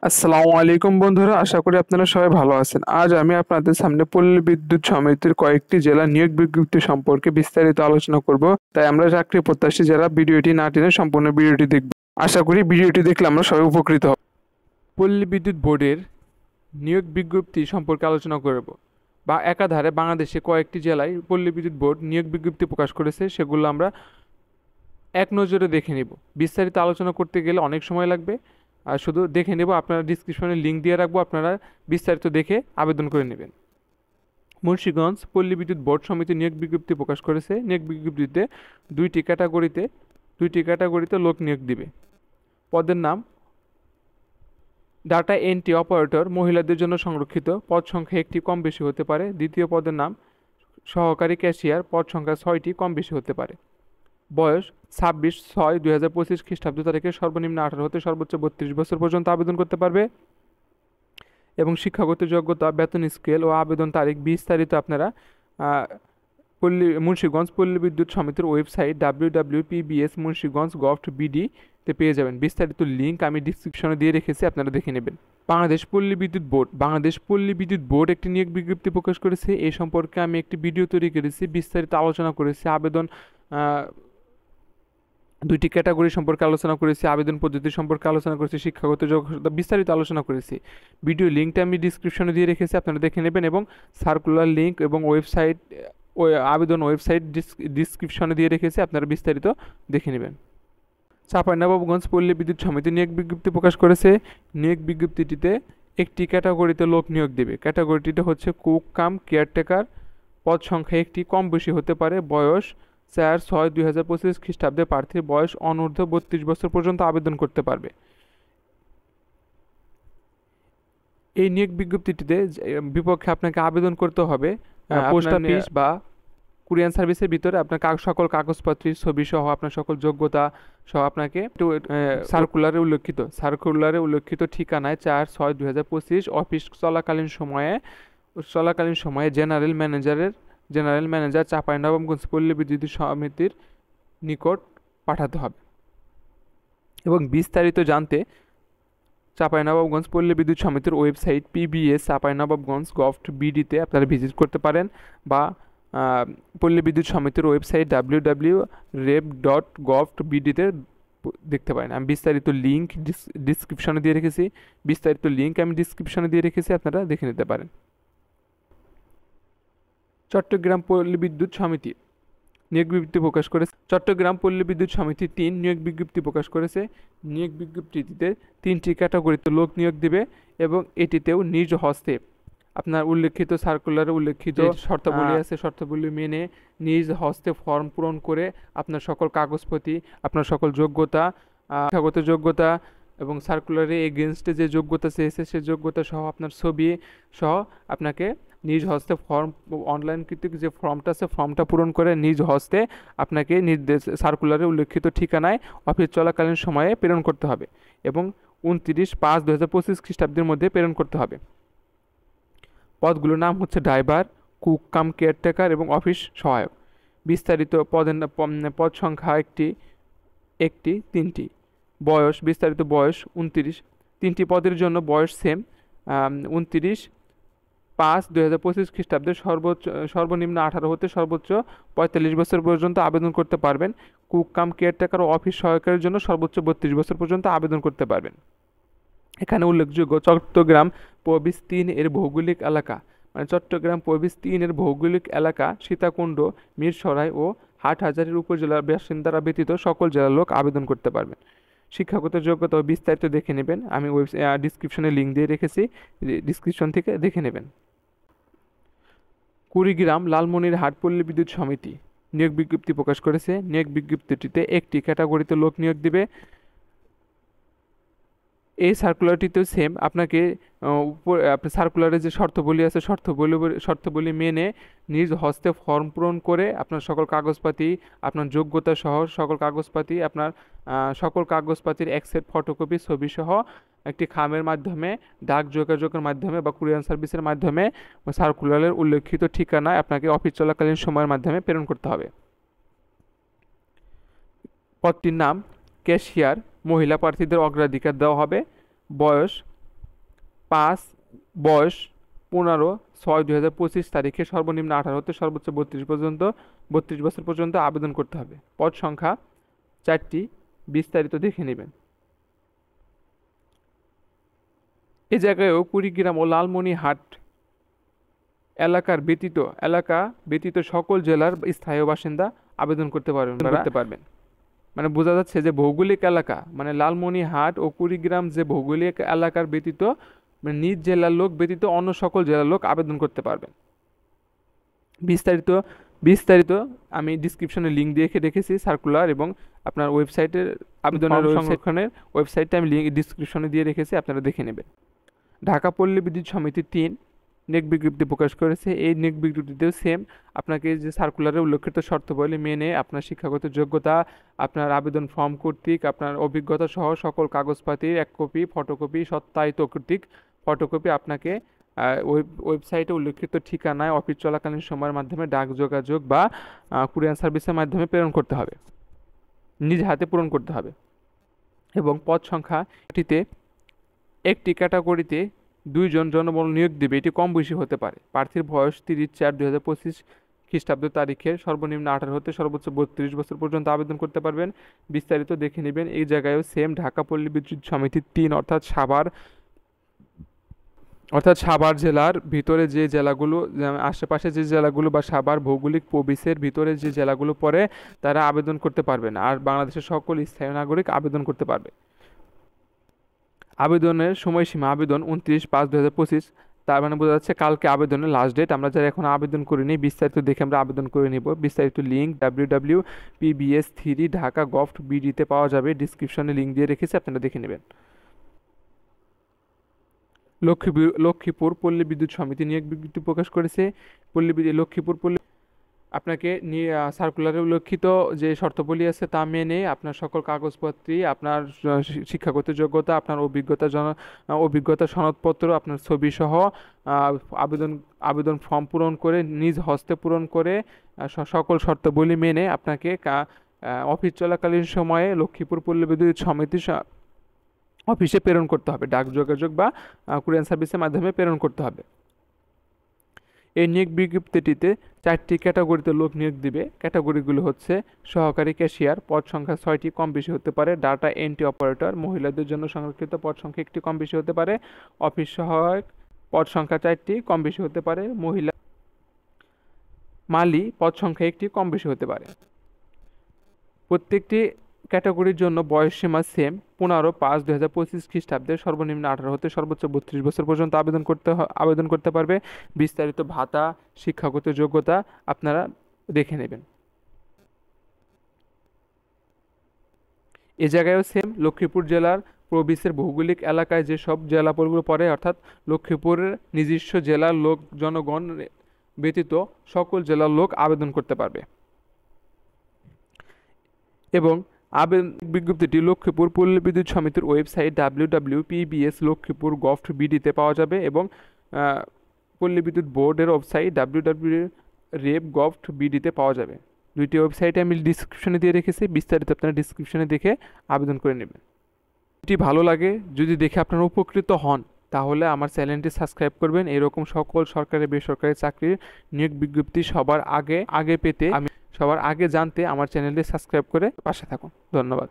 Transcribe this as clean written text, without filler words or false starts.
আসসালামু আলাইকুম বন্ধুরা, আশা করি আপনারা সবাই ভালো আছেন। আজ আমি আপনাদের সামনে পল্লী বিদ্যুৎ সমিতির কয়েকটি জেলা নিয়োগ বিজ্ঞপ্তি সম্পর্কে বিস্তারিত আলোচনা করব। তাই আমরা চাকরি প্রত্যাশী যারা ভিডিওটি না টেনে সম্পূর্ণ ভিডিওটি দেখব। আশা করি ভিডিওটি দেখলে আমরা সবাই উপকৃত হব। পল্লী বিদ্যুৎ বোর্ডের নিয়োগ বিজ্ঞপ্তি সম্পর্কে আলোচনা করব। বা একাধারে বাংলাদেশে কয়েকটি জেলায় পল্লী বিদ্যুৎ বোর্ড নিয়োগ বিজ্ঞপ্তি প্রকাশ করেছে, সেগুলো আমরা এক নজরে দেখে নিব। বিস্তারিত আলোচনা করতে গেলে অনেক সময় লাগবে, আর শুধু দেখে নেব। আপনারা ডিসক্রিপশনে লিঙ্ক দিয়ে রাখবো, আপনারা বিস্তারিত দেখে আবেদন করে নেবেন। মুন্সিগঞ্জ পল্লী বিদ্যুৎ বোর্ড সমিতি নিয়োগ বিজ্ঞপ্তি প্রকাশ করেছে। নিয়োগ বিজ্ঞপ্তিতে দুইটি ক্যাটাগরিতে লোক নিয়োগ দিবে। পদের নাম ডাটা এন্ট্রি অপারেটর, মহিলাদের জন্য সংরক্ষিত, পদ সংখ্যা একটি, কম বেশি হতে পারে। দ্বিতীয় পদের নাম সহকারী ক্যাশিয়ার, পদ সংখ্যা 6টি, কম বেশি হতে পারে। বয়স 26/6/2025 খ্রিস্টাব্দ তারিখে সর্বনিম্ন 18 হতে সর্বোচ্চ 32 বছর পর্যন্ত আবেদন করতে পারবে। এবং যোগ্যতা, বেতন স্কেল ও আবেদন তারিখ বিস্তারিত আপনারা মুন্সিগঞ্জ পল্লী বিদ্যুৎ সমিতির ওয়েবসাইট www.pbs-munsigons.gov.bd তে পেয়ে যাবেন। বিস্তারিত লিঙ্ক আমি ডিসক্রিপশনে দিয়ে রেখেছি, আপনারা দেখে নেবেন। বাংলাদেশ পল্লী বিদ্যুৎ বোর্ড একটি নিয়োগ বিজ্ঞপ্তি প্রকাশ করেছে। এই সম্পর্কে আমি একটি ভিডিও তৈরি করেছি, বিস্তারিত আলোচনা করেছি। দুইটি ক্যাটাগরি সম্পর্কে আলোচনা করেছি, আবেদন পদ্ধতি সম্পর্কে আলোচনা করেছি, শিক্ষাগত যোগ্যতা বিস্তারিত আলোচনা করেছি। ভিডিও লিঙ্কটা আমি ডিসক্রিপশনে দিয়ে রেখেছি, আপনারা দেখে নেবেন। এবং সার্কুলার লিঙ্ক এবং আবেদন ওয়েবসাইট ডিসক্রিপশনে দিয়ে রেখেছি, আপনারা বিস্তারিত দেখে নেবেন। চাঁপাইনবাবগঞ্জ পল্লী বিদ্যুৎ সমিতি নিয়োগ বিজ্ঞপ্তি প্রকাশ করেছে। নিয়োগ বিজ্ঞপ্তিটিতে একটি ক্যাটাগরিতে লোক নিয়োগ দেবে। ক্যাটাগরিটিতে হচ্ছে কুক কাম কেয়ারটেকার, পদ সংখ্যা একটি, কম বেশি হতে পারে। বয়স 4/6/2025 খ্রিস্টাব্দে প্রার্থীর বয়স অনূর্ধ্ব 32 বছর পর্যন্ত আবেদন করতে পারবে। এই নিয়োগ বিজ্ঞপ্তিটিতে বিপক্ষে আপনাকে আবেদন করতে হবে পোস্ট অফিস বা কুরিয়ান সার্ভিসের ভিতরে। আপনার সকল কাগজপত্রের ছবি সহ আপনার সকল যোগ্যতা সহ আপনাকে সার্কুলারে উল্লেখিত ঠিকানায় 4/6/2025 অফিস চলাকালীন সময়ে জেনারেল ম্যানেজার চাঁপাইনবাবগঞ্জ পল্লী বিদ্যুৎ সমিতির নিকট পাঠাতে হবে। এবং বিস্তারিত জানতে চাঁপাইনবাবগঞ্জ পল্লী বিদ্যুৎ সমিতির ওয়েবসাইট pbs-munsigons.gov.bd তে আপনারা ভিজিট করতে পারেন, বা পল্লী বিদ্যুৎ সমিতির ওয়েবসাইট www.reb.gov.bd তে দেখতে পারেন। আমি বিস্তারিত লিঙ্ক ডিসক্রিপশনে দিয়ে রেখেছি, আপনারা দেখে নিতে পারেন। চট্টগ্রাম পল্লী বিদ্যুৎ সমিতি নিয়োগ বিজ্ঞপ্তি প্রকাশ করেছে। চট্টগ্রাম পল্লী বিদ্যুৎ সমিতি 3 নিয়োগ বিজ্ঞপ্তি প্রকাশ করেছে। নিয়োগ বিজ্ঞপ্তিতে 3টি ক্যাটাগরিতে লোক নিয়োগ দিবে, এবং এটিতেও নিজ হস্তে আপনার উল্লেখিত সার্কুলারে উল্লেখিত শর্তাবলী মেনে নিজ হস্তে ফর্ম পূরণ করে আপনার সকল কাগজপত্র, আপনার সকল যোগ্যতা, শিক্ষাগত যোগ্যতা এবং সার্কুলারে এগেনস্টে যে যোগ্যতা চেয়েছে সে যোগ্যতা সহ আপনার ছবি সহ আপনাকে নিজ হস্তে অনলাইন কৃতিক যে ফর্মটা আছে ফর্মটা পূরণ করে নিজ হস্তে আপনাকে সার্কুলারে উল্লেখিত ঠিকানায় অফিস চলাকালীন সময়ে প্রেরণ করতে হবে, এবং 29/5/2025 খ্রিস্টাব্দের মধ্যে প্রেরণ করতে হবে। পদগুলোর নাম হচ্ছে ড্রাইভার, কুক কাম কেয়ারটেকার এবং অফিস সহায়ক। বিস্তারিত পদ সংখ্যা একটি 3টি। বিস্তারিত বয়স 29। 3টি পদের জন্য বয়স সেম, 29/5/2025 খ্রিস্টাব্দে সর্বনিম্ন 18 হতে সর্বোচ্চ 45 বছর পর্যন্ত আবেদন করতে পারবেন। কুক কাম কেয়ারটেকার ও অফিস সহায়কের জন্য সর্বোচ্চ 32 বছর পর্যন্ত আবেদন করতে পারবেন। এখানে উল্লেখযোগ্য চট্টগ্রাম প্রবিস 3 এর ভৌগোলিক এলাকা, চট্টগ্রাম প্রবিস 3 এর ভৌগোলিক এলাকা সীতাকুণ্ড, মিরসরাই ও হাটহাজারীর উপজেলার বাসিন্দারা ব্যতীত সকল জেলার লোক আবেদন করতে পারবেন। শিক্ষাগত যোগ্যতা ও বিস্তারিত দেখে নেবেন, আমি ডিসক্রিপশনে লিঙ্ক দিয়ে রেখেছি, ডিসক্রিপশন থেকে দেখে নেবেন। কুড়িগ্রাম লালমনিরহাট পল্লী বিদ্যুৎ সমিতি নিয়োগ বিজ্ঞপ্তি প্রকাশ করেছে। নিয়োগ বিজ্ঞপ্তিটিতে একটি ক্যাটাগরিতে লোক নিয়োগ দিবে। এই সার্কুলারটিতেও সেম, আপনাকে আপনার সার্কুলারে যে শর্তাবলী আছে শর্তাবলী মেনে নিজ হস্তে ফর্ম পূরণ করে আপনার সকল কাগজপাতি, আপনার যোগ্যতা সহ সকল কাগজপাতি, আপনার সকল কাগজপাতির এক সেট ফটোকপি ছবি সহ একটি খামের মাধ্যমে, ডাক যোগাযোগের মাধ্যমে বা কুরিয়ার সার্ভিসের মাধ্যমে সার্কুলারের উল্লেখিত ঠিকানায় আপনাকে অফিস চলাকালীন সময়ের মাধ্যমে প্রেরণ করতে হবে। পদটির নাম ক্যাশিয়ার, মহিলা প্রার্থীদের অগ্রাধিকার দেওয়া হবে। বয়স 5 বয়স 15/6/2025 তারিখে সর্বনিম্ন 18 হতে সর্বোচ্চ 32 বছর পর্যন্ত আবেদন করতে হবে। পদ সংখ্যা 4টি, বিস্তারিত দেখে নেবেন। এ জায়গায়ও কুড়িগ্রাম ও লালমনিরহাট এলাকা ব্যতীত সকল জেলার স্থায়ী বাসিন্দা আবেদন করতে পারবেন। মানে বোঝা যাচ্ছে যে ভৌগোলিক এলাকা মানে লালমনিরহাট ও কুড়িগ্রাম যে ভৌগোলিক এলাকার ব্যতীত মানে নিজ জেলার লোক ব্যতীত অন্য সকল জেলার লোক আবেদন করতে পারবেন। বিস্তারিত আমি ডিসক্রিপশনে লিঙ্ক দিয়ে রেখেছি সার্কুলার এবং আপনার ওয়েবসাইটের আবেদনের সংরক্ষণের ওয়েবসাইটটা আমি লিঙ্ক ডিসক্রিপশনে দিয়ে রেখেছি, আপনারা দেখে নেবেন। ঢাকা পল্লী বিদ্যুৎ সমিতি 3 নিয়োগ বিজ্ঞপ্তি প্রকাশ করেছে। এই নিয়োগ বিজ্ঞপ্তিতেও সেম আপনাকে যে সার্কুলারে উল্লেখিত শর্তাবলী মেনে আপনার শিক্ষাগত যোগ্যতা, আপনার আবেদন ফর্ম কর্তৃক আপনার অভিজ্ঞতা সহ সকল কাগজপাতির এক কপি ফটোকপি সত্যায়িত কর্তৃক ফটোকপি আপনাকে ওয়েবসাইটে উল্লেখিত ঠিকানায় অফিস চলাকালীন সময়ের মাধ্যমে ডাক যোগাযোগ বা কুরিয়ার সার্ভিসের মাধ্যমে প্রেরণ করতে হবে, নিজ হাতে পূরণ করতে হবে। এবং পদ সংখ্যা একটি ক্যাটাগরিতে 2 জন জনবল নিয়োগ দেবে, এটি কম বেশি হতে পারে। প্রার্থীর বয়স 30/4/2025 খ্রিস্টাব্দ তারিখে সর্বনিম্ন 18 হতে সর্বোচ্চ 32 বছর পর্যন্ত আবেদন করতে পারবেন। বিস্তারিত দেখে নেবেন। এই জায়গায়ও সেম ঢাকা পল্লী বিদ্যুৎ সমিতি 3 অর্থাৎ সাভার জেলার ভিতরে যে জেলাগুলো আশেপাশে যে জেলাগুলো বা সাভার ভৌগোলিক প্রবিসের ভিতরে যে জেলাগুলো পড়ে তারা আবেদন করতে পারবে না, আর বাংলাদেশের সকল স্থায়ী নাগরিক আবেদন করতে পারবে। আবেদনের সময়সীমা আবেদন 29/5/2025, তার মানে বোঝা যাচ্ছে কালকে আবেদনের লাস্ট ডেট। আমরা যারা এখন আবেদন করিনি বিস্তারিত দেখে আমরা আবেদন করে নিব। বিস্তারিত লিঙ্ক www.pbs3dhaka.gov.bd পাওয়া যাবে, ডিসক্রিপশনে লিঙ্ক দিয়ে রেখেছি, আপনারা দেখে নেবেন। লক্ষ্মীপুর পল্লী বিদ্যুৎ সমিতি নিয়োগ বিজ্ঞপ্তি প্রকাশ করেছে। লক্ষ্মীপুর পল্লী আপনাকে সার্কুলারে উল্লেখিত যে শর্তাবলী আছে তা মেনে আপনার সকল কাগজপত্রই, আপনার শিক্ষাগত যোগ্যতা, আপনার অভিজ্ঞতা সনদপত্র, আপনার ছবি সহ আবেদন ফর্ম পূরণ করে নিজ হস্তে পূরণ করে সকল শর্তাবলী মেনে আপনাকে অফিস চলাকালীন সময়ে লক্ষ্মীপুর পল্লী বিদ্যুৎ সমিতি অফিসে প্রেরণ করতে হবে, ডাক যোগাযোগ বা কুরিয়ার সার্ভিসের মাধ্যমে প্রেরণ করতে হবে। এই নিয়োগ বিজ্ঞপ্তিটিতে 4টি ক্যাটাগরিতে লোক নিয়োগ দিবে। ক্যাটাগরিগুলো হচ্ছে সহকারী ক্যাশিয়ার, পদ সংখ্যা 6টি, কম বেশি হতে পারে। ডাটা এন্ট্রি অপারেটর, মহিলাদের জন্য সংরক্ষিত, পদ সংখ্যা 1টি, কম বেশি হতে পারে। অফিস সহায়ক, পদ সংখ্যা 4টি, কম বেশি হতে পারে। মহিলা মালি, পদ সংখ্যা 1টি, কম বেশি হতে পারে। প্রত্যেকটি ক্যাটাগরির জন্য বয়সসীমা সেম 15/5/2025 খ্রিস্টাব্দে সর্বনিম্ন 18 হতে সর্বোচ্চ 32 বছর পর্যন্ত আবেদন করতে পারবে। বিস্তারিত ভাতা, শিক্ষাগত যোগ্যতা আপনারা দেখে নেবেন। এ জায়গায়ও সেম লক্ষ্মীপুর জেলার প্রবিসের ভৌগোলিক এলাকায় যেসব জেলাগুলো পড়ে অর্থাৎ লক্ষ্মীপুরের নিজস্ব জেলার জনগণ ব্যতীত সকল জেলার লোক আবেদন করতে পারবে। এবং বিজ্ঞপ্তিটি লক্ষ্মীপুর পল্লী বিদ্যুৎ সমিতির ওয়েবসাইট www.pbs.lokkhipur.gov.bd পাওয়া যাবে এবং পল্লী বিদ্যুৎ বোর্ডের ওয়েবসাইট www.rep.gov.bd পাওয়া যাবে। দুইটি ওয়েবসাইটে আমি ডিসক্রিপশনে দিয়ে রেখেছি, বিস্তারিত আপনারা ডিসক্রিপশনে দেখে আবেদন করে নেবেন। এটি ভালো লাগে যদি দেখে আপনারা উপকৃত হন তাহলে আমার চ্যানেলটি সাবস্ক্রাইব করবেন। এরকম সকল সরকারি বেসরকারি চাকরির নিয়োগ বিজ্ঞপ্তি সবার আগে পেতে, সবার আগে জানতে আমার চ্যানেলটি সাবস্ক্রাইব করে পাশে থাকুন। ধন্যবাদ।